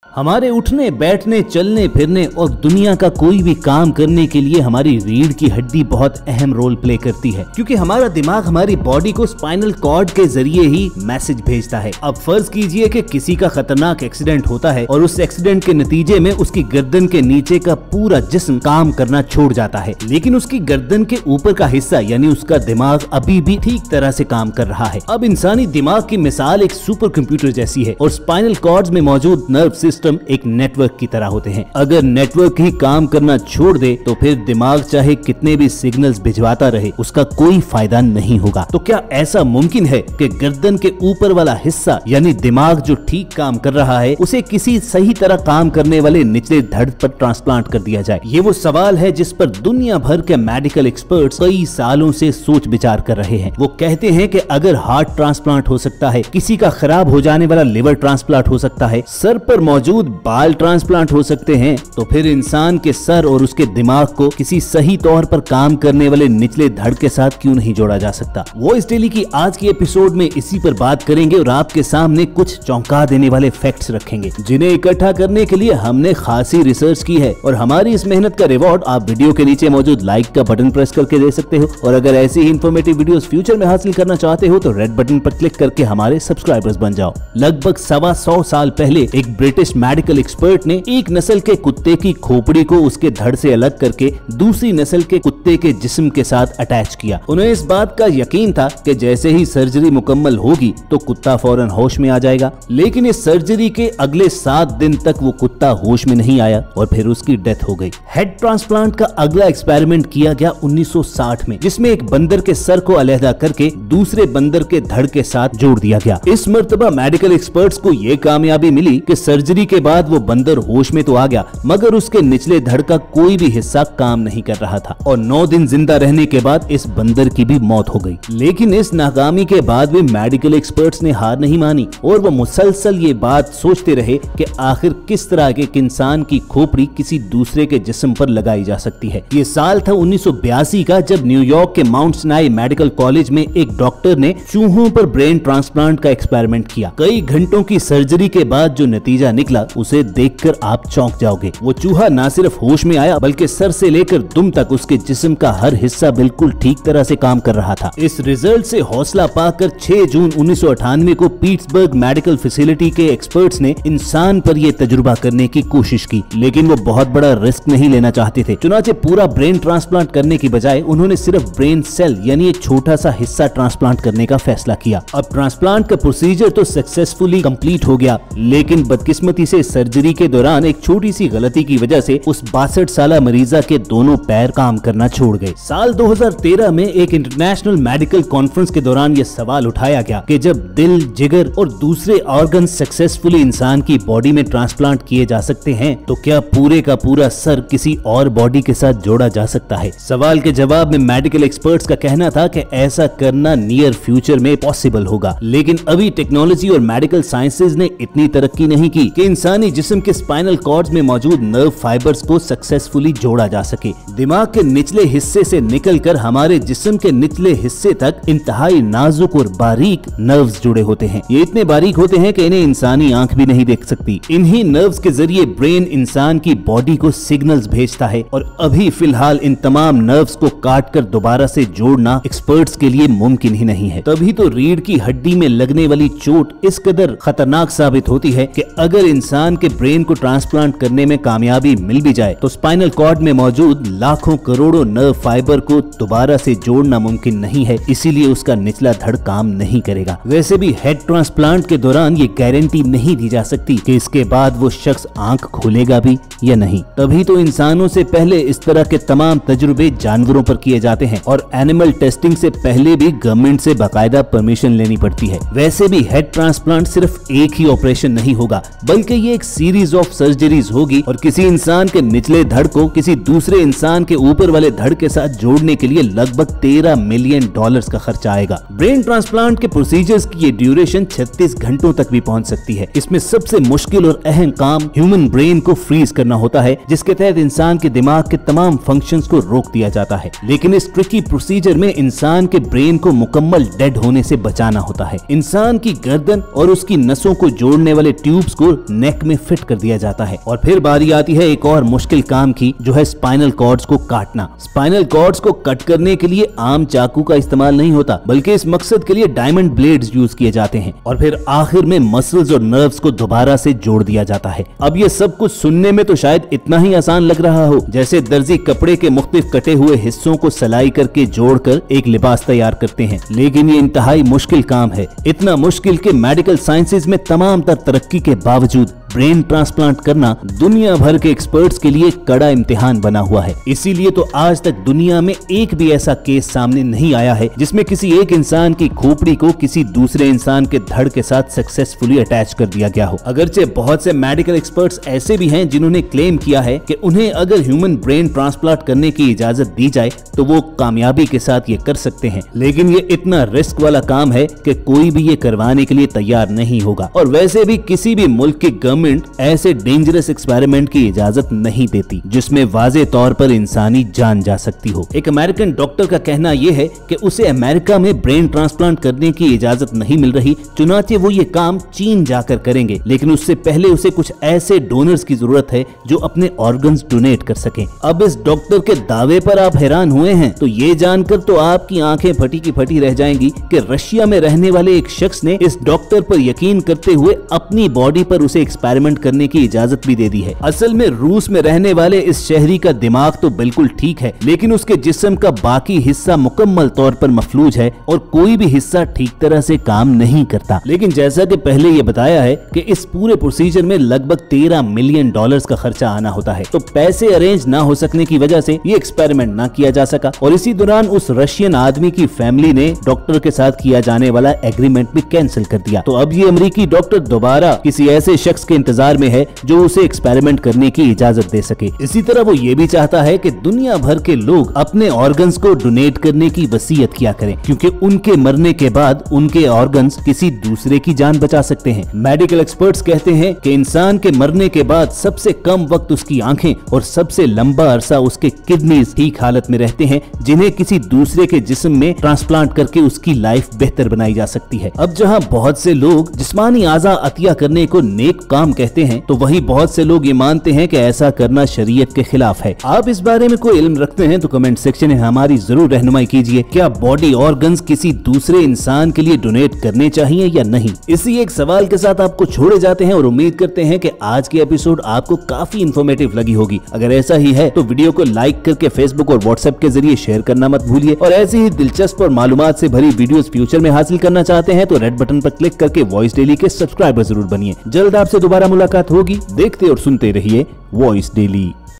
हमारे उठने, बैठने, चलने फिरने और दुनिया का कोई भी काम करने के लिए हमारी रीढ़ की हड्डी बहुत अहम रोल प्ले करती है, क्योंकि हमारा दिमाग हमारी बॉडी को स्पाइनल कॉर्ड के जरिए ही मैसेज भेजता है। अब फर्ज कीजिए कि किसी का खतरनाक एक्सीडेंट होता है और उस एक्सीडेंट के नतीजे में उसकी गर्दन के नीचे का पूरा जिस्म काम करना छोड़ जाता है, लेकिन उसकी गर्दन के ऊपर का हिस्सा यानी उसका दिमाग अभी भी ठीक तरह से काम कर रहा है। अब इंसानी दिमाग की मिसाल एक सुपर कंप्यूटर जैसी है और स्पाइनल कॉर्ड्स में मौजूद नर्व सिस्टम एक नेटवर्क की तरह होते हैं। अगर नेटवर्क ही काम करना छोड़ दे तो फिर दिमाग चाहे कितने भी सिग्नल्स भिजवाता रहे उसका कोई फायदा नहीं होगा। तो क्या ऐसा मुमकिन है कि गर्दन के ऊपर वाला हिस्सा यानी दिमाग जो ठीक काम कर रहा है उसे किसी सही तरह काम करने वाले निचले धड़ पर ट्रांसप्लांट कर दिया जाए? ये वो सवाल है जिस पर दुनिया भर के मेडिकल एक्सपर्ट्स कई सालों से सोच विचार कर रहे हैं। वो कहते हैं कि अगर हार्ट ट्रांसप्लांट हो सकता है, किसी का खराब हो जाने वाला लिवर ट्रांसप्लांट हो सकता है, सर पर मौजूद बाल ट्रांसप्लांट हो सकते हैं, तो फिर इंसान के सर और उसके दिमाग को किसी सही तौर पर काम करने वाले निचले धड़ के साथ क्यों नहीं जोड़ा जा सकता? वॉइस डेली की आज की एपिसोड में इसी पर बात करेंगे और आपके सामने कुछ चौंका देने वाले फैक्ट्स रखेंगे, जिन्हें इकट्ठा करने के लिए हमने खासी रिसर्च की है और हमारी इस मेहनत का रिवॉर्ड आप वीडियो के नीचे मौजूद लाइक का बटन प्रेस करके दे सकते हो। और अगर ऐसी ही इंफॉर्मेटिव वीडियोस फ्यूचर में हासिल करना चाहते हो तो रेड बटन पर क्लिक करके हमारे सब्सक्राइबर्स बन जाओ। लगभग 125 साल पहले एक ब्रिटिश मेडिकल एक्सपर्ट ने एक नस्ल के कुत्ते की खोपड़ी को उसके धड़ से अलग करके दूसरी नस्ल के कुत्ते के जिस्म के साथ अटैच किया। उन्हें इस बात का यकीन था कि जैसे ही सर्जरी मुकम्मल होगी तो कुत्ता फौरन होश में आ जाएगा, लेकिन इस सर्जरी के अगले 7 दिन तक वो कुत्ता होश में नहीं आया और फिर उसकी डेथ हो गई। हेड ट्रांसप्लांट का अगला एक्सपेरिमेंट किया गया 1960 में, जिसमें एक बंदर के सर को अलहदा करके दूसरे बंदर के धड़ के साथ जोड़ दिया गया। इस मर्तबा मेडिकल एक्सपर्ट्स को ये कामयाबी मिली कि सर्जरी के बाद वो बंदर होश में तो आ गया, मगर उसके निचले धड़ का कोई भी हिस्सा काम नहीं कर रहा था और 9 दिन जिंदा रहने के बाद इस बंदर की भी मौत हो गई। लेकिन इस नाकामी के बाद भी मेडिकल एक्सपर्ट्स ने हार नहीं मानी और वो मुसलसल ये बात सोचते रहे कि आखिर किस तरह के एक इंसान की खोपड़ी किसी दूसरे के जिस्म पर लगाई जा सकती है। ये साल था 1982 का, जब न्यूयॉर्क के माउंट सिनाई मेडिकल कॉलेज में एक डॉक्टर ने चूहों पर ब्रेन ट्रांसप्लांट का एक्सपेरिमेंट किया। कई घंटों की सर्जरी के बाद जो नतीजा निकला उसे देखकर आप चौंक जाओगे। वो चूहा न सिर्फ होश में आया बल्कि सर से लेकर दुम तक उसके जिस्म का हर हिस्सा बिल्कुल ठीक तरह से काम कर रहा था। इस रिजल्ट से हौसला पाकर 6 जून 1998 को पीट्सबर्ग मेडिकल फैसिलिटी के एक्सपर्ट्स ने इंसान पर यह तजुर्बा करने की कोशिश की, लेकिन वो बहुत बड़ा रिस्क नहीं लेना चाहते थे। चुनाचे पूरा ब्रेन ट्रांसप्लांट करने की बजाय उन्होंने सिर्फ ब्रेन सेल यानी एक छोटा सा हिस्सा ट्रांसप्लांट करने का फैसला किया। अब ट्रांसप्लांट का प्रोसीजर तो सक्सेसफुली कंप्लीट हो गया, लेकिन बदकिस्मती से सर्जरी के दौरान एक छोटी सी गलती की वजह से उस 62 साला मरीजा के दोनों पैर काम करना छोड़ गए। साल 2013 में एक इंटरनेशनल मेडिकल कॉन्फ्रेंस के दौरान यह सवाल उठाया गया कि जब दिल, जिगर और दूसरे ऑर्गन सक्सेसफुली इंसान की बॉडी में ट्रांसप्लांट किए जा सकते हैं तो क्या पूरे का पूरा सर किसी और बॉडी के साथ जोड़ा जा सकता है? सवाल के जवाब में मेडिकल एक्सपर्ट्स का कहना था कि ऐसा करना नियर फ्यूचर में पॉसिबल होगा, लेकिन अभी टेक्नोलॉजी और मेडिकल साइंसेज ने इतनी तरक्की नहीं की कि इंसानी जिस्म के स्पाइनल कॉर्ड्स में मौजूद नर्व फाइबर्स को सक्सेसफुली जोड़ा जा सके। दिमाग के निचले हिस्से से निकलकर हमारे जिस्म के निचले हिस्से तक इंतहाई नाजुक और बारीक नर्व्स जुड़े होते हैं। ये इतने बारीक होते हैं कि इन्हें इंसानी आंख भी नहीं देख सकती। इन्हीं नर्व्स के जरिए ब्रेन इंसान की बॉडी को सिग्नल्स भेजता है और अभी फिलहाल इन तमाम नर्व्स को काटकर दोबारा से जोड़ना एक्सपर्ट्स के लिए मुमकिन ही नहीं है। तभी तो रीढ़ की हड्डी में लगने वाली चोट इस कदर खतरनाक साबित होती है कि अगर इंसान के ब्रेन को ट्रांसप्लांट करने में कामयाबी मिल भी जाए तो स्पाइनल कॉर्ड में मौजूद लाखों करोड़ों नर्व फाइबर को दोबारा से जोड़ना मुमकिन नहीं है, इसीलिए उसका निचला धड़ काम नहीं करेगा। वैसे भी हेड ट्रांसप्लांट के दौरान ये गारंटी नहीं दी जा सकती कि इसके बाद वो शख्स आंख खोलेगा भी या नहीं। तभी तो इंसानों से पहले इस तरह के तमाम तजुर्बे जानवरों पर किए जाते हैं और एनिमल टेस्टिंग से पहले भी गवर्नमेंट से बाकायदा परमिशन लेनी पड़ती है। वैसे भी हेड ट्रांसप्लांट सिर्फ एक ही ऑपरेशन नहीं होगा, बल्कि ये एक सीरीज ऑफ सर्जरीज होगी और किसी इंसान के निचले धड़ को किसी दूसरे इंसान के ऊपर वाले धड़ के साथ जोड़ने के लिए लगभग $13 मिलियन का खर्चा आएगा। ब्रेन ट्रांसप्लांट के प्रोसीजर्स की ये ड्यूरेशन 36 घंटों तक भी पहुंच सकती है। इसमें सबसे मुश्किल और अहम काम ह्यूमन ब्रेन को फ्रीज करना होता है, जिसके तहत इंसान के दिमाग के तमाम फंक्शंस को रोक दिया जाता है। लेकिन इस ट्रिकी प्रोसीजर में इंसान के ब्रेन को मुकम्मल डेड होने से बचाना होता है। इंसान की गर्दन और उसकी नसों को जोड़ने वाले ट्यूब्स को नेक में फिट कर दिया जाता है। और फिर बारी आती है एक और मुश्किल काम की, जो है स्पाइनल कॉर्ड्स को काटना। स्पाइनल कॉर्ड्स को कट करने के लिए आम चाकू का इस्तेमाल नहीं होता, बल्कि इस मकसद के लिए डायमंड ब्लेड्स यूज किए जाते हैं और फिर आखिर में मसल्स और नर्व्स को दोबारा से जोड़ दिया जाता है। अब ये सब कुछ सुनने में तो शायद इतना ही आसान लग रहा हो जैसे दर्जी कपड़े के मुख्तलिफ कटे हुए हिस्सों को सिलाई करके जोड़कर एक लिबास तैयार करते हैं, लेकिन ये इंतहाई मुश्किल काम है। इतना मुश्किल कि मेडिकल साइंसेज में तमाम तरक्की के बावजूद ब्रेन ट्रांसप्लांट करना दुनिया भर के एक्सपर्ट्स के लिए कड़ा इम्तिहान बना हुआ है। इसीलिए तो आज तक दुनिया में एक भी ऐसा केस सामने नहीं आया है जिसमें किसी एक इंसान की खोपड़ी को किसी दूसरे इंसान के धड़ के साथ सक्सेसफुली अटैच कर दिया गया हो। अगरचे बहुत से मेडिकल एक्सपर्ट्स ऐसे भी हैं जिन्होंने क्लेम किया है कि उन्हें अगर ह्यूमन ब्रेन ट्रांसप्लांट करने की इजाजत दी जाए तो वो कामयाबी के साथ ये कर सकते हैं, लेकिन ये इतना रिस्क वाला काम है कि कोई भी ये करवाने के लिए तैयार नहीं होगा। और वैसे भी किसी भी मुल्क की गवर्नमेंट ऐसे डेंजरस एक्सपेरिमेंट की इजाजत नहीं देती जिसमें वाज़े तौर पर इंसानी जान जा सकती हो। एक अमेरिकन डॉक्टर का कहना यह है कि उसे अमेरिका में ब्रेन ट्रांसप्लांट करने की इजाजत नहीं मिल रही, चुनाचे वो ये काम चीन जाकर करेंगे, लेकिन उससे पहले उसे कुछ ऐसे डोनर्स की जरूरत है जो अपने ऑर्गन्स डोनेट कर सकें। अब इस डॉक्टर के दावे पर आप हैरान हुए हैं तो ये जानकर तो आपकी आंखें फटी की फटी रह जाएंगी कि रशिया में रहने वाले एक शख्स ने इस डॉक्टर पर यकीन करते हुए अपनी बॉडी पर उसे एक्सपेरिमेंट करने की इजाजत भी दे दी है। असल में रूस में रहने वाले इस शहरी का दिमाग तो बिल्कुल ठीक है, लेकिन उसके जिस्म का बाकी हिस्सा मुकम्मल तौर पर मफलूज है और कोई भी हिस्सा ठीक तरह से काम नहीं करता। लेकिन जैसा कि पहले ये बताया है कि इस पूरे प्रोसीजर में लगभग $13 मिलियन का खर्चा आना होता है, तो पैसे अरेंज ना हो सकने की वजह से ये एक्सपेरिमेंट ना किया जा सका। और इसी दौरान उस रशियन आदमी की फैमिली ने डॉक्टर के साथ किया जाने वाला एग्रीमेंट भी कैंसिल कर दिया। तो अब ये अमेरिकी डॉक्टर दोबारा किसी ऐसे शख्स के इंतजार में है जो उसे एक्सपेरिमेंट करने की इजाजत दे सके। इसी तरह वो ये भी चाहता है कि दुनिया भर के लोग अपने ऑर्गन्स को डोनेट करने की वसीयत किया करें, क्योंकि उनके मरने के बाद उनके ऑर्गन्स किसी दूसरे की जान बचा सकते हैं। मेडिकल एक्सपर्ट्स कहते हैं कि इंसान के मरने के बाद सबसे कम वक्त उसकी आंखें और सबसे लंबा अरसा उसके किडनीज ठीक हालत में रहते हैं, जिन्हें किसी दूसरे के जिस्म में ट्रांसप्लांट करके उसकी लाइफ बेहतर बनाई जा सकती है। अब जहाँ बहुत से लोग जिस्मानी आज़ा अतिया करने को नेक काम कहते हैं, तो वही बहुत से लोग ये मानते हैं कि ऐसा करना शरीयत के खिलाफ है। आप इस बारे में कोई इल्म रखते हैं तो कमेंट सेक्शन में हमारी जरूर रहनुमाई कीजिए। क्या बॉडी ऑर्गन्स किसी दूसरे इंसान के लिए डोनेट करने चाहिए या नहीं? इसी एक सवाल के साथ आपको छोड़े जाते हैं और उम्मीद करते हैं कि आज की एपिसोड आपको काफी इंफॉर्मेटिव लगी होगी। अगर ऐसा ही है तो वीडियो को लाइक करके फेसबुक और व्हाट्सएप के जरिए शेयर करना मत भूलिए। और ऐसी ही दिलचस्प और मालूमात से भरी वीडियोस फ्यूचर में हासिल करना चाहते हैं तो रेड बटन पर क्लिक करके वॉइस डेली के सब्सक्राइबर जरूर बनिए। जल्द आपसे दोबारा मुलाकात होगी। देखते और सुनते रहिए वॉइस डेली।